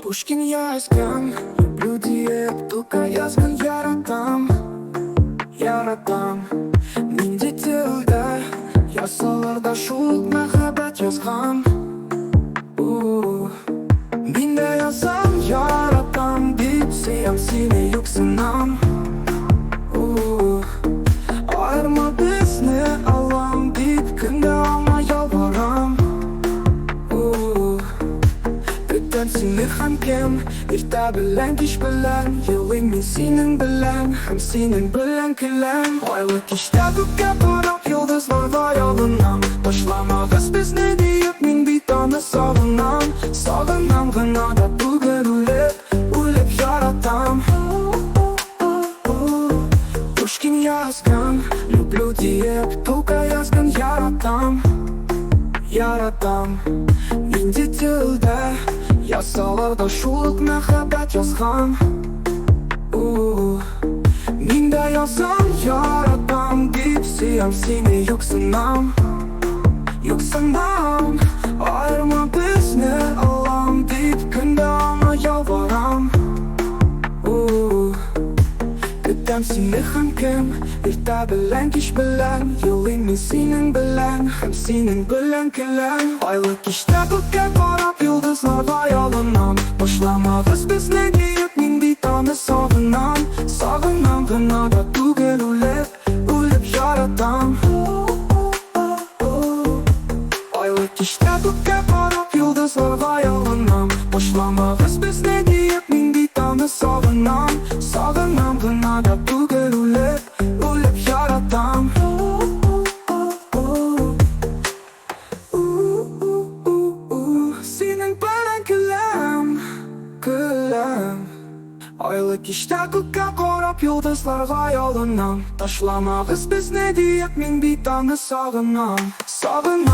Pushkin yazgan, люблю deyip To'ka yazgan yaratam, yaratam. Mingta tilda, yosalarda shul muhabbat yozgan. Mingta yozsam yaratam deb, sevsam seni yo'qsinam. Ayirma bizni Alloh deb, kunda olma yolvoram. Birdan seni hamkim, erta bilan kech bilan, yig'layman men sening bilan, ham sening bilan kulam. Oylik ishda ko'kka qarab yulduzlar xayolinam, boshlamag'iz bizni deyib ming bitoni sog'inam. Sog'inam g'inoda bugun o'lib yaratam. Pushkin yazgan, люблю deyib To'ka yazgan yaratam, yaratam. Mingta tilda, yosalarda shul muhabbat yozgan. Mingta yozsam yaratam deb, sevsam seni yo'qsinam, yo'qsinam. Ayirma bizni Alloh deb, kunda olma yolvoram. Birdan seni hamkim, erta bilan kech bilan, yig'layman men sening bilan, ham sening bilan kulam. Oylik ishda ko'kka qarab yulduzlar xayolinam, boshlamag'iz bizni deyib ming bitoni sog'inam. Sog'inam g'inoda bugun o'lib yaratam. Oylik ishda ko'kka qarab yulduzlar xayolinam, boshlamag'iz bizni deyib ming bitoni sog'inam. Sog'inam g'inoda bugun o'lib yaratam. Sening bilan kulam, kulam. Oylik ishda ko'kka qarab yulduzlar xayolinam, boshlamag'iz bizni deyib ming bitoni sog'inam. Sog'inam